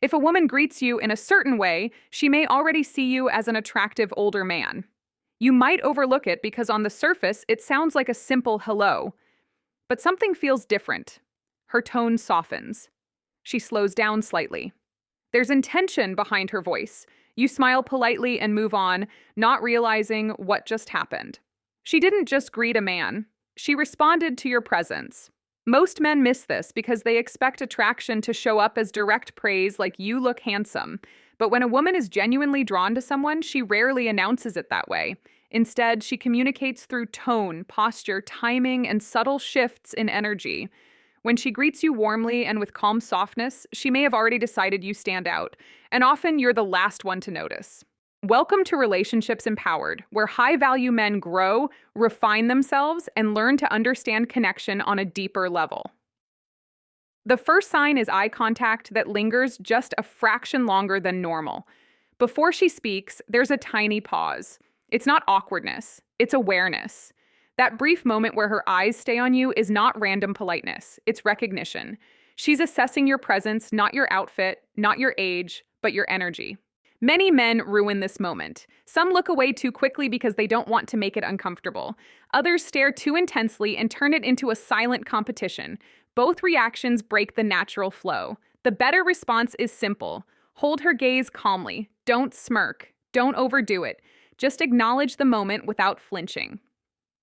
If a woman greets you in a certain way, she may already see you as an attractive older man. You might overlook it because on the surface it sounds like a simple hello, but something feels different. Her tone softens. She slows down slightly. There's intention behind her voice. You smile politely and move on, not realizing what just happened. She didn't just greet a man. She responded to your presence. Most men miss this because they expect attraction to show up as direct praise like "you look handsome." But when a woman is genuinely drawn to someone, she rarely announces it that way. Instead, she communicates through tone, posture, timing, and subtle shifts in energy. When she greets you warmly and with calm softness, she may have already decided you stand out, and often you're the last one to notice. Welcome to Relationships Empowered, where high-value men grow, refine themselves, and learn to understand connection on a deeper level. The first sign is eye contact that lingers just a fraction longer than normal. Before she speaks, there's a tiny pause. It's not awkwardness, it's awareness. That brief moment where her eyes stay on you is not random politeness, it's recognition. She's assessing your presence, not your outfit, not your age, but your energy. Many men ruin this moment. Some look away too quickly because they don't want to make it uncomfortable. Others stare too intensely and turn it into a silent competition. Both reactions break the natural flow. The better response is simple. Hold her gaze calmly. Don't smirk. Don't overdo it. Just acknowledge the moment without flinching.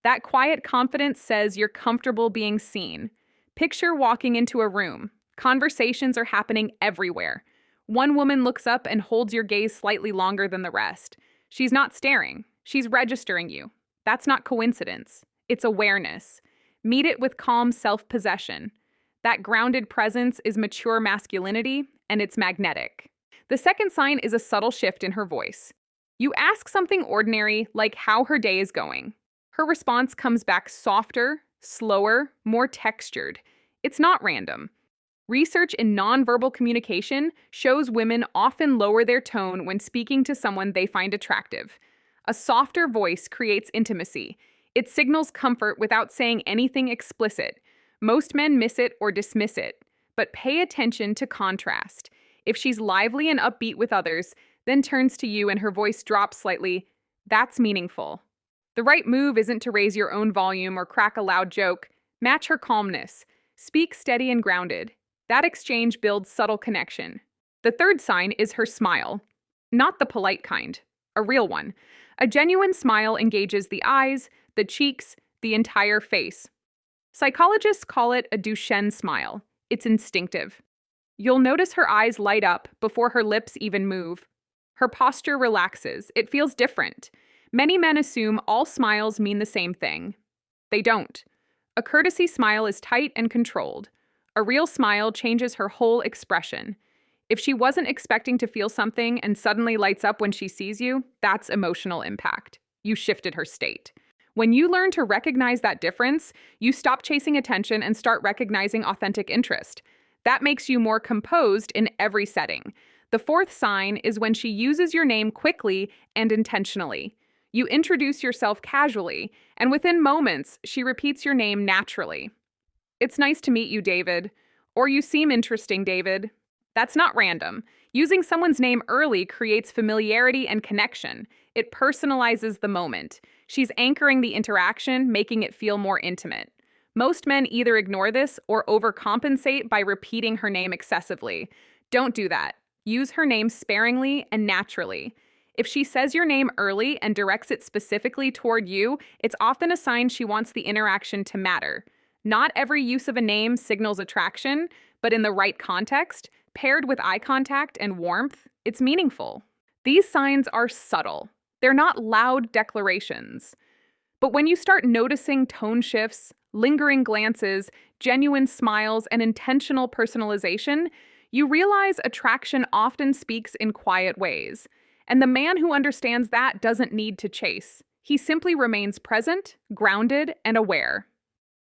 That quiet confidence says you're comfortable being seen. Picture walking into a room. Conversations are happening everywhere. One woman looks up and holds your gaze slightly longer than the rest. She's not staring. She's registering you. That's not coincidence. It's awareness. Meet it with calm self-possession. That grounded presence is mature masculinity, and it's magnetic. The second sign is a subtle shift in her voice. You ask something ordinary, like how her day is going. Her response comes back softer, slower, more textured. It's not random. Research in nonverbal communication shows women often lower their tone when speaking to someone they find attractive. A softer voice creates intimacy. It signals comfort without saying anything explicit. Most men miss it or dismiss it, but pay attention to contrast. If she's lively and upbeat with others, then turns to you and her voice drops slightly, that's meaningful. The right move isn't to raise your own volume or crack a loud joke. Match her calmness. Speak steady and grounded. That exchange builds subtle connection. The third sign is her smile. Not the polite kind, a real one. A genuine smile engages the eyes, the cheeks, the entire face. Psychologists call it a Duchenne smile. It's instinctive. You'll notice her eyes light up before her lips even move. Her posture relaxes. It feels different. Many men assume all smiles mean the same thing. They don't. A courtesy smile is tight and controlled. A real smile changes her whole expression. If she wasn't expecting to feel something and suddenly lights up when she sees you, that's emotional impact. You shifted her state. When you learn to recognize that difference, you stop chasing attention and start recognizing authentic interest. That makes you more composed in every setting. The fourth sign is when she uses your name quickly and intentionally. You introduce yourself casually, and within moments, she repeats your name naturally. It's nice to meet you, David. Or you seem interesting, David. That's not random. Using someone's name early creates familiarity and connection. It personalizes the moment. She's anchoring the interaction, making it feel more intimate. Most men either ignore this or overcompensate by repeating her name excessively. Don't do that. Use her name sparingly and naturally. If she says your name early and directs it specifically toward you, it's often a sign she wants the interaction to matter. Not every use of a name signals attraction, but in the right context, paired with eye contact and warmth, it's meaningful. These signs are subtle. They're not loud declarations. But when you start noticing tone shifts, lingering glances, genuine smiles, and intentional personalization, you realize attraction often speaks in quiet ways. And the man who understands that doesn't need to chase. He simply remains present, grounded, and aware.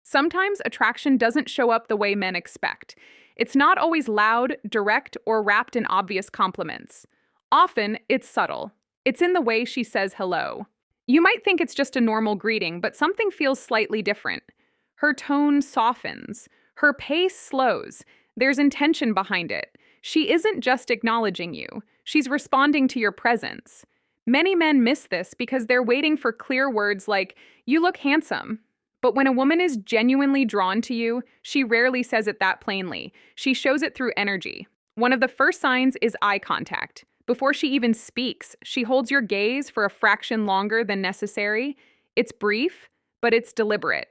Sometimes attraction doesn't show up the way men expect. It's not always loud, direct, or wrapped in obvious compliments. Often, it's subtle. It's in the way she says hello. You might think it's just a normal greeting, but something feels slightly different. Her tone softens. Her pace slows. There's intention behind it. She isn't just acknowledging you, she's responding to your presence. Many men miss this because they're waiting for clear words like, "You look handsome." But when a woman is genuinely drawn to you, she rarely says it that plainly. She shows it through energy. One of the first signs is eye contact. Before she even speaks, she holds your gaze for a fraction longer than necessary. It's brief, but it's deliberate.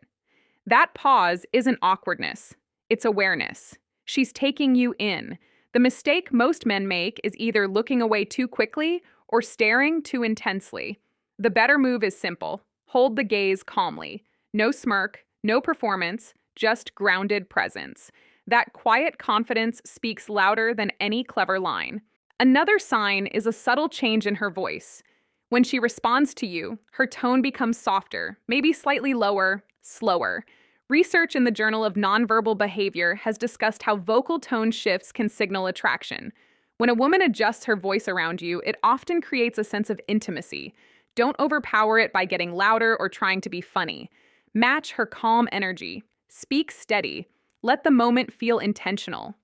That pause isn't awkwardness, it's awareness. She's taking you in. The mistake most men make is either looking away too quickly or staring too intensely. The better move is simple. Hold the gaze calmly. No smirk, no performance, just grounded presence. That quiet confidence speaks louder than any clever line. Another sign is a subtle change in her voice. When she responds to you, her tone becomes softer, maybe slightly lower, slower. Research in the Journal of Nonverbal Behavior has discussed how vocal tone shifts can signal attraction. When a woman adjusts her voice around you, it often creates a sense of intimacy. Don't overpower it by getting louder or trying to be funny. Match her calm energy. Speak steady. Let the moment feel intentional.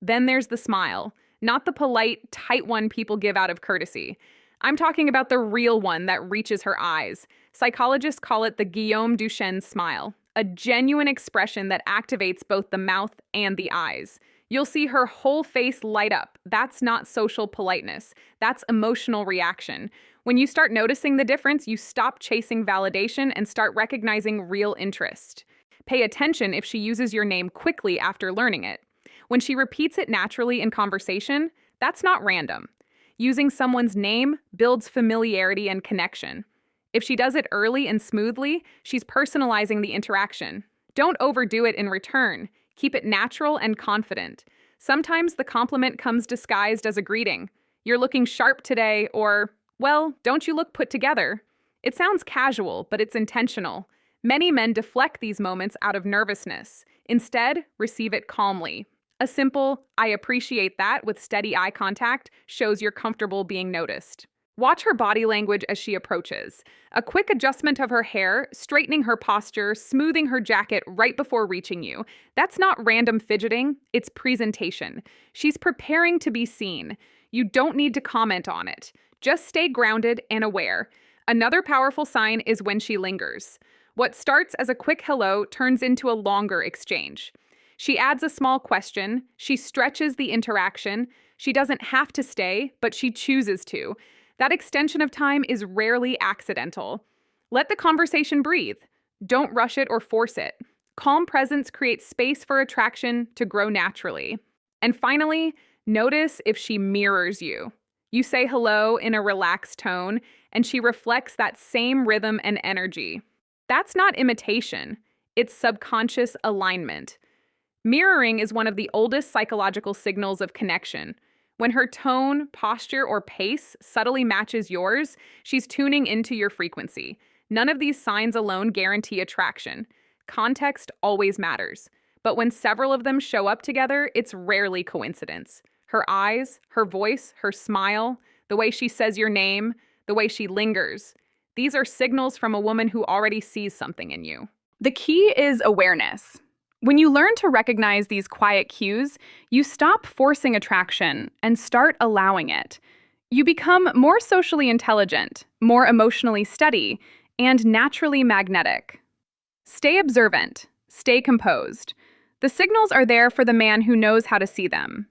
Then there's the smile, not the polite, tight one people give out of courtesy. I'm talking about the real one that reaches her eyes. Psychologists call it the Guillaume Duchenne smile, a genuine expression that activates both the mouth and the eyes. You'll see her whole face light up. That's not social politeness. That's emotional reaction. When you start noticing the difference, you stop chasing validation and start recognizing real interest. Pay attention if she uses your name quickly after learning it. When she repeats it naturally in conversation, that's not random. Using someone's name builds familiarity and connection. If she does it early and smoothly, she's personalizing the interaction. Don't overdo it in return. Keep it natural and confident. Sometimes the compliment comes disguised as a greeting. "You're looking sharp today," or, "Well, don't you look put together?" It sounds casual, but it's intentional. Many men deflect these moments out of nervousness. Instead, receive it calmly. A simple, "I appreciate that," with steady eye contact shows you're comfortable being noticed. Watch her body language as she approaches. A quick adjustment of her hair, straightening her posture, smoothing her jacket right before reaching you. That's not random fidgeting, it's presentation. She's preparing to be seen. You don't need to comment on it. Just stay grounded and aware. Another powerful sign is when she lingers. What starts as a quick hello turns into a longer exchange. She adds a small question, she stretches the interaction. She doesn't have to stay, but she chooses to. That extension of time is rarely accidental. Let the conversation breathe. Don't rush it or force it. Calm presence creates space for attraction to grow naturally. And finally, notice if she mirrors you. You say hello in a relaxed tone, and she reflects that same rhythm and energy. That's not imitation, it's subconscious alignment. Mirroring is one of the oldest psychological signals of connection. When her tone, posture, or pace subtly matches yours, she's tuning into your frequency. None of these signs alone guarantee attraction. Context always matters. But when several of them show up together, it's rarely coincidence. Her eyes, her voice, her smile, the way she says your name, the way she lingers. These are signals from a woman who already sees something in you. The key is awareness. When you learn to recognize these quiet cues, you stop forcing attraction and start allowing it. You become more socially intelligent, more emotionally steady, and naturally magnetic. Stay observant, stay composed. The signals are there for the man who knows how to see them.